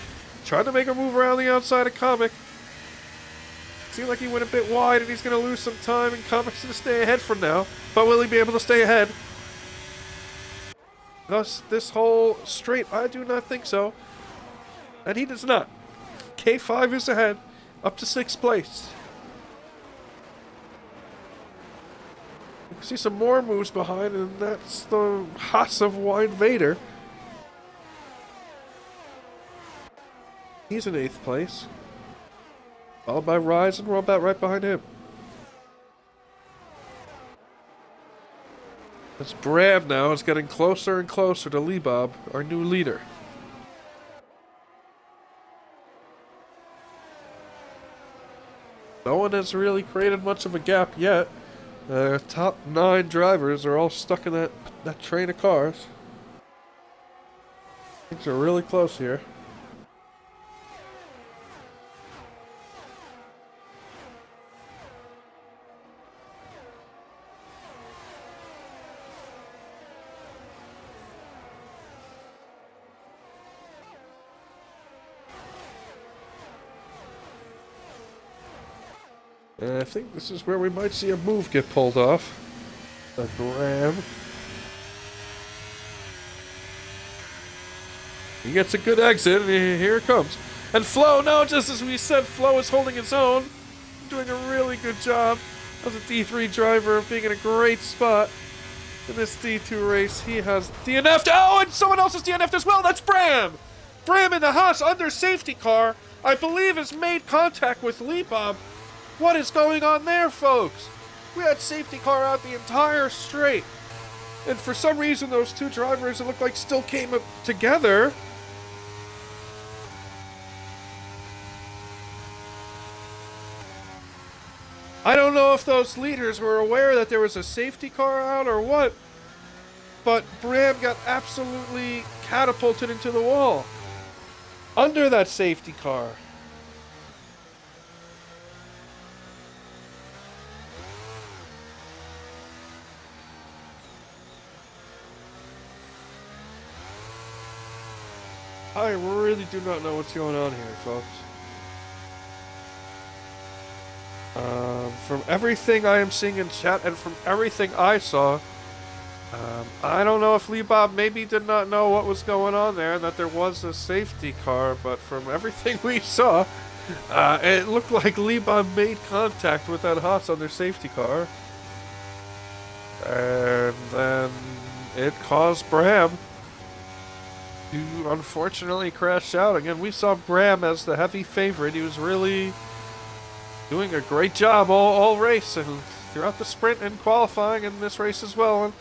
Trying to make a move around the outside of Comic. Seemed like he went a bit wide and he's going to lose some time, and Comic's going to stay ahead for now. But will he be able to stay ahead? Thus, this whole straight, I do not think so. And he does not. K5 is ahead, up to 6th place. You can see some more moves behind, and that's the Haas of Wine Vader. He's in 8th place. Followed by Rise and Robot right behind him. As Bram now is getting closer and closer to Lee Bob, our new leader. No one has really created much of a gap yet. The top 9 drivers are all stuck in that train of cars. Things are really close here. And I think this is where we might see a move get pulled off. A Bram. He gets a good exit, and here it comes. And Flo, no, just as we said, Flo is holding his own. Doing a really good job as a D3 driver of being in a great spot in this D2 race. He has DNF'd. Oh, and someone else has DNF'd as well. That's Bram. Bram in the Haas under safety car, I believe, has made contact with Lee Bob What is going on there, folks? We had safety car out the entire straight. And for some reason, those two drivers, it looked like, still came up together. I don't know if those leaders were aware that there was a safety car out or what, but Bram got absolutely catapulted into the wall. Under that safety car. I really do not know what's going on here, folks. From everything I am seeing in chat and from everything I saw, I don't know if Lee Bob maybe did not know what was going on there and that there was a safety car, but from everything we saw, it looked like Lee Bob made contact with that Haas on their safety car. And then it caused Bram to unfortunately crash out. Again, we saw Bram as the heavy favorite. He was really doing a great job all race and throughout the sprint and qualifying in this race as well. And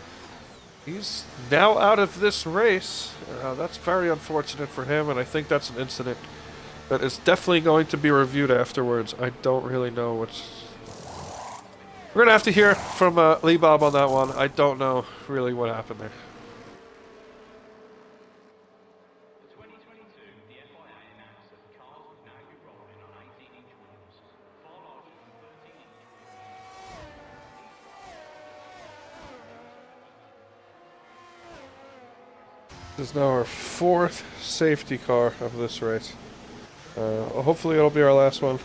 he's now out of this race. That's very unfortunate for him, and I think that's an incident that is definitely going to be reviewed afterwards. I don't really know what's... We're going to have to hear from Lee Bob on that one. I don't know really what happened there. This is now our fourth safety car of this race. Hopefully it'll be our last one.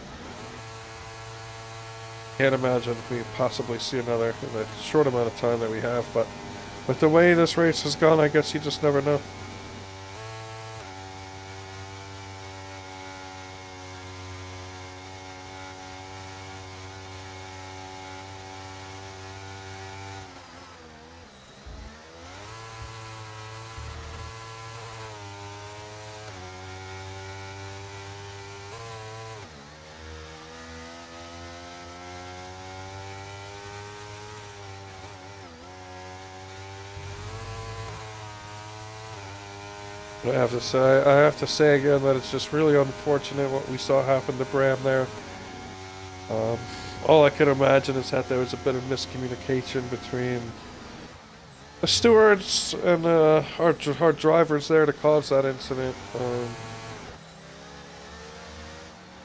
Can't imagine we possibly see another in the short amount of time that we have, but with the way this race has gone, I guess you just never know. I have to say again that it's just really unfortunate what we saw happen to Bram there. All I can imagine is that there was a bit of miscommunication between the stewards and our drivers there to cause that incident.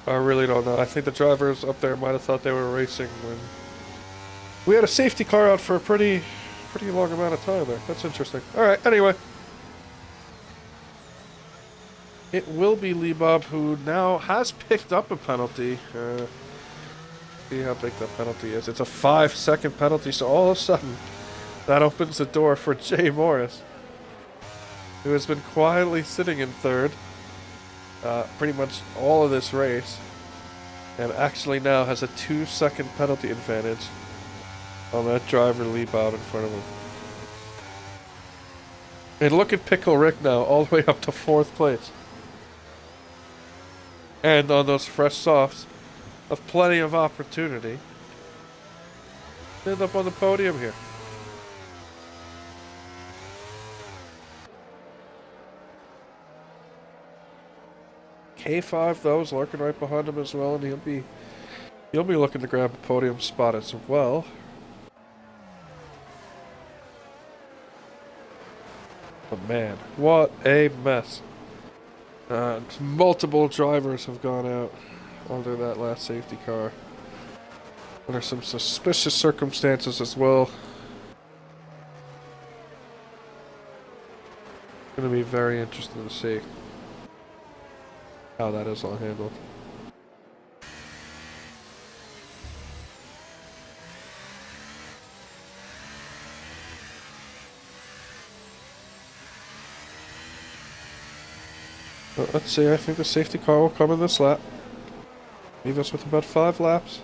I really don't know. I think the drivers up there might have thought they were racing when we had a safety car out for a pretty long amount of time there. That's interesting. Alright, anyway. It will be Lee Bob, who now has picked up a penalty. See how big that penalty is. It's a 5-second penalty, so all of a sudden, that opens the door for Jay Morris, who has been quietly sitting in third pretty much all of this race, and actually now has a 2-second penalty advantage on that driver Lee Bob in front of him. And look at Pickle Rick now, all the way up to 4th place. And on those fresh softs of plenty of opportunity, end up on the podium here. K5 though is lurking right behind him as well, and he'll be looking to grab a podium spot as well. But man, what a mess. Multiple drivers have gone out under that last safety car. Under some suspicious circumstances as well. Going to be very interesting to see how that is all handled. Let's see, I think the safety car will come in this lap. Leave us with about 5 laps.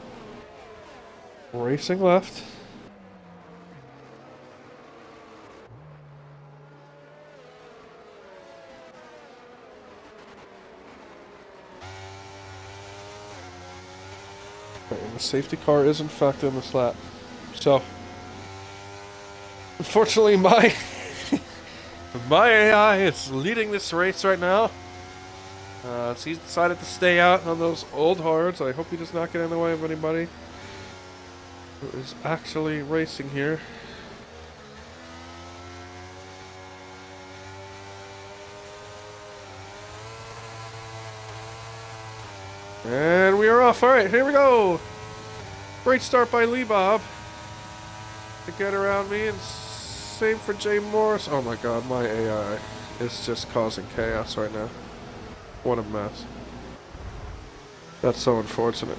Racing left. The safety car is in fact in this lap. So, unfortunately, my AI is leading this race right now. So he's decided to stay out on those old hards. I hope he does not get in the way of anybody who is actually racing here. And we are off. Alright, here we go. Great start by Lee Bob to get around me, and same for Jay Morris. Oh my god, my AI is just causing chaos right now. What a mess. That's so unfortunate.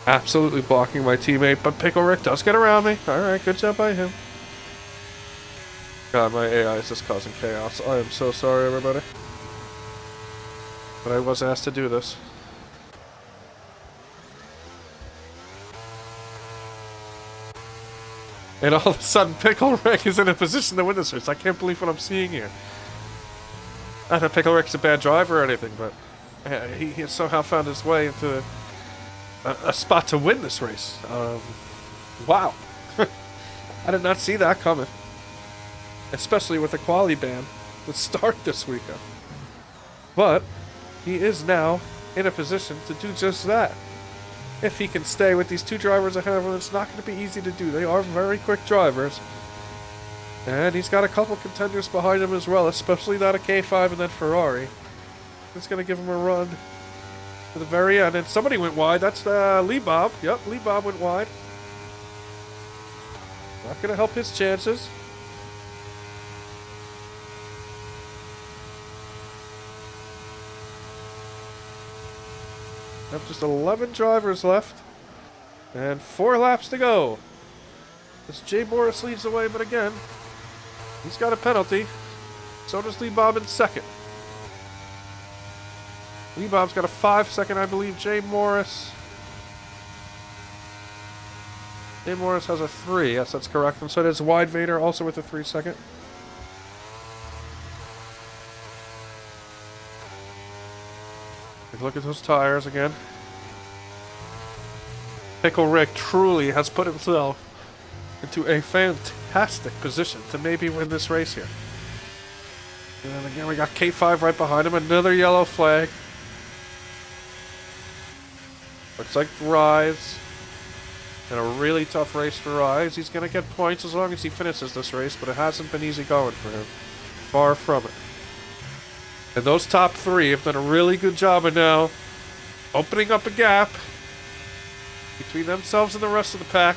Absolutely blocking my teammate, but Pickle Rick does get around me. Alright, good job by him. God, my AI is just causing chaos. I am so sorry, everybody. But I was asked to do this. And all of a sudden, Pickle Rick is in a position to win this race. I can't believe what I'm seeing here. Not that Pickle Rick's a bad driver or anything, but he somehow found his way into a spot to win this race. Wow. I did not see that coming. Especially with the quali ban to start this weekend. But he is now in a position to do just that. If he can stay with these two drivers ahead of him, it's not going to be easy to do. They are very quick drivers. And he's got a couple contenders behind him as well, especially that of K5 and then Ferrari. It's going to give him a run to the very end. And somebody went wide. That's Lee Bob. Yep, Lee Bob went wide. Not going to help his chances. Have just 11 drivers left, and 4 laps to go. As Jay Morris leads the way, but again, he's got a penalty. So does Lee Bob in second. Lee Bob's got a 5-second, I believe. Jay Morris has a 3. Yes, that's correct. And so does Wide Vader, also with a 3-second. Look at those tires again. Pickle Rick truly has put himself into a fantastic position to maybe win this race here. And again, we got K5 right behind him. Another yellow flag. Looks like Rise. And a really tough race for Rise. He's going to get points as long as he finishes this race, but it hasn't been easy going for him. Far from it. And those top 3 have done a really good job of now opening up a gap between themselves and the rest of the pack.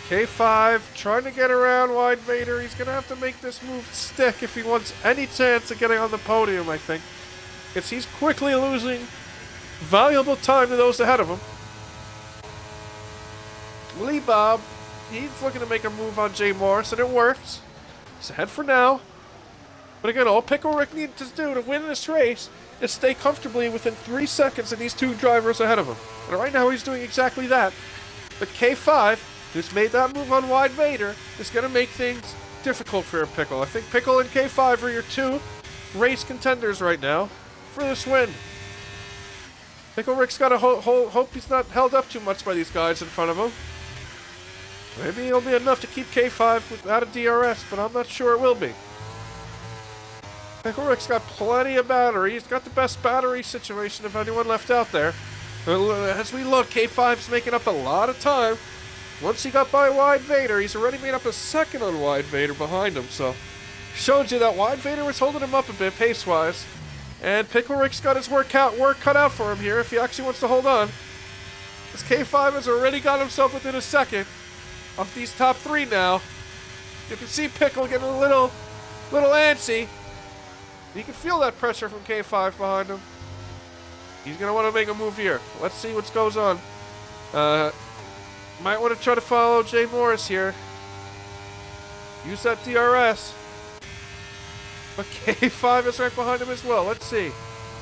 K5 trying to get around Wide Vader. He's going to have to make this move stick if he wants any chance of getting on the podium, I think. Because he's quickly losing valuable time to those ahead of him. Lee Bob, he's looking to make a move on Jay Morris, and it works. He's ahead for now. But again, all Pickle Rick needs to do to win this race is stay comfortably within 3 seconds of these 2 drivers ahead of him. And right now he's doing exactly that. But K5, who's made that move on Wide Vader, is going to make things difficult for Pickle. I think Pickle and K5 are your 2 race contenders right now for this win. Pickle Rick's got to hope he's not held up too much by these guys in front of him. Maybe it'll be enough to keep K5 without a DRS, but I'm not sure it will be. Pickle Rick's got plenty of battery. He's got the best battery situation of anyone left out there. As we look, K5's making up a lot of time. Once he got by Wide Vader, he's already made up a second on Wide Vader behind him. So, showed you that Wide Vader was holding him up a bit pace-wise. And Pickle Rick's got his work cut out for him here if he actually wants to hold on. This K5 has already got himself within a second of these top 3 now. You can see Pickle getting a little antsy. You can feel that pressure from K5 behind him. He's going to want to make a move here. Let's see what goes on. Might want to try to follow Jay Morris here. Use that DRS. But K5 is right behind him as well. Let's see.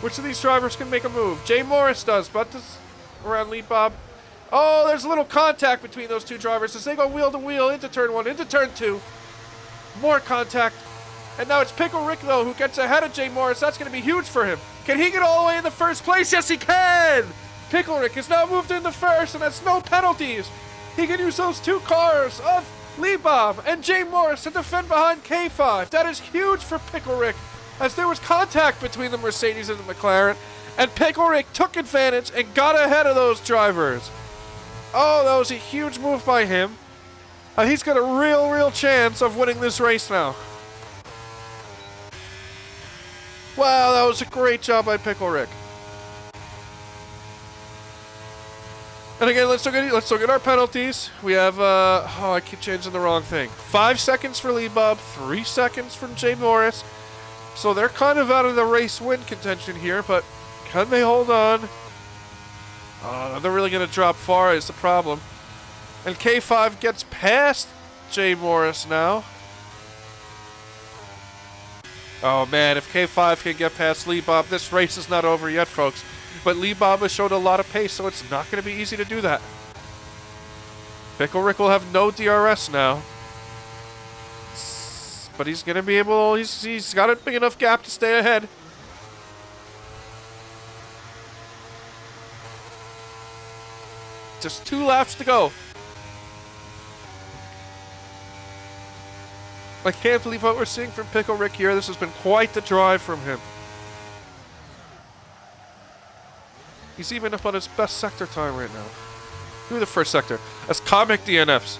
Which of these drivers can make a move? Jay Morris does, but this around Lee Bob. Oh, there's a little contact between those 2 drivers as they go wheel to wheel into turn 1, into turn 2. More contact. And now it's Pickle Rick, though, who gets ahead of Jay Morris. That's going to be huge for him. Can he get all the way in the first place? Yes, he can! Pickle Rick has now moved into first and has no penalties. He can use those two cars of Lee Bob and Jay Morris to defend behind K5. That is huge for Pickle Rick, as there was contact between the Mercedes and the McLaren, and Pickle Rick took advantage and got ahead of those drivers. Oh, that was a huge move by him. He's got a real chance of winning this race now. Wow, that was a great job by Pickle Rick. And again, let's look at our penalties. We have, I keep changing the wrong thing. 5 seconds for Lee Bob, 3 seconds from Jay Morris. So they're kind of out of the race win contention here, but can they hold on? They're really going to drop far is the problem. And K5 gets past Jay Morris now. Oh man, if K5 can get past Lee Bob, this race is not over yet, folks. But Lee Bob has showed a lot of pace, so it's not going to be easy to do that. Pickle Rick will have no DRS now. But he's going to be able, he's got a big enough gap to stay ahead. Just 2 laps to go. I can't believe what we're seeing from Pickle Rick here. This has been quite the drive from him. He's even up on his best sector time right now. Who the first sector? That's comic DNFs.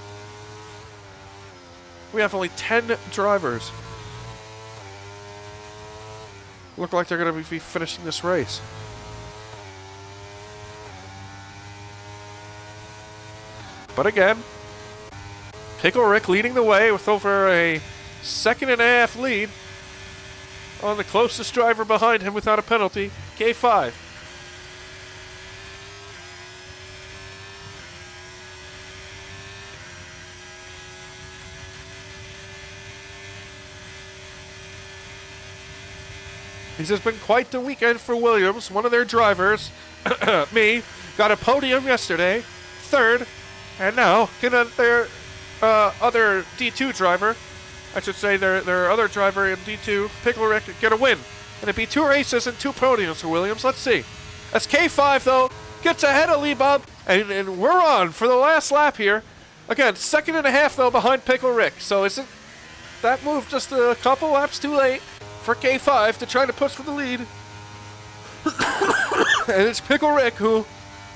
We have only 10 drivers. Look like they're going to be finishing this race. But again, Pickle Rick leading the way with over a 1.5-second lead on the closest driver behind him without a penalty, K5. This has been quite the weekend for Williams. One of their drivers, me, got a podium yesterday, 3rd, and now can their other D2 driver, I should say their other driver in D2, Pickle Rick, get a win. And it'd be 2 races and 2 podiums for Williams. Let's see. As K5, though, gets ahead of Lee Bob, and we're on for the last lap here. Again, 1.5 though, behind Pickle Rick. So isn't that move just a couple laps too late for K5 to try to push for the lead? And it's Pickle Rick who,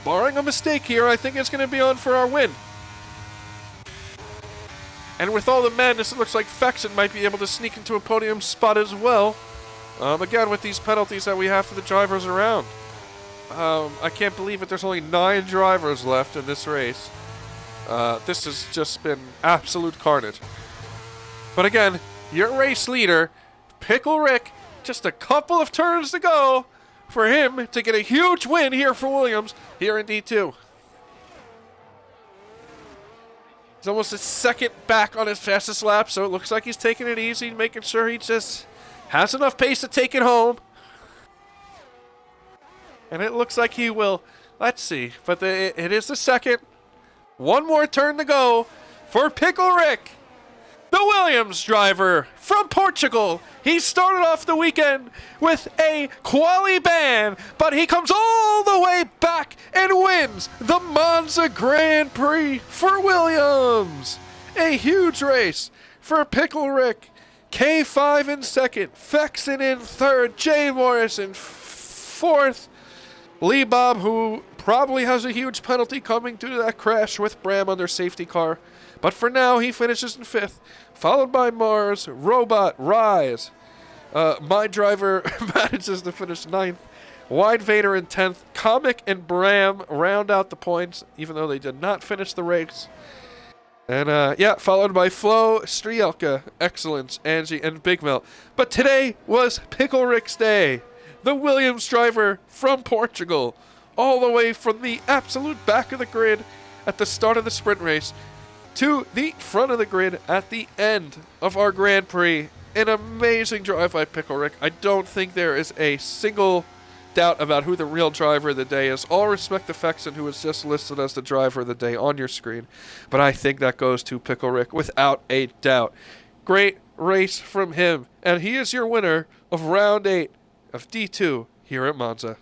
barring a mistake here, I think is going to be on for our win. And with all the madness, it looks like Fexon might be able to sneak into a podium spot as well. Again, with these penalties that we have for the drivers around. I can't believe it. There's only 9 drivers left in this race. This has just been absolute carnage. But again, your race leader, Pickle Rick, just a couple of turns to go for him to get a huge win here for Williams here in D2. He's almost a second back on his fastest lap, so it looks like he's taking it easy, making sure he just has enough pace to take it home. And it looks like he will. Let's see. But it is the second. One more turn to go for Pickle Rick, the Williams driver from Portugal. He started off the weekend with a quali ban, but he comes all the way back and wins the Monza Grand Prix for Williams. A huge race for Pickle Rick. K5 in 2nd, Fexon in 3rd, Jay Morris in 4th. Lee Bob, who probably has a huge penalty coming due to that crash with Bram on their safety car. But for now, he finishes in 5th, followed by Mars, Robot, Rise. My driver manages to finish 9th. Wide Vader in 10th. Comic and Bram round out the points, even though they did not finish the race. And, followed by Flo, Strielka, Excellence, Angie, and Big Mel. But today was Pickle Rick's day. The Williams driver from Portugal, all the way from the absolute back of the grid at the start of the sprint race to the front of the grid at the end of our Grand Prix. An amazing drive by Pickle Rick. I don't think there is a single doubt about who the real driver of the day is. All respect to Fexon, who was just listed as the driver of the day on your screen. But I think that goes to Pickle Rick without a doubt. Great race from him. And he is your winner of round 8 of D2 here at Monza.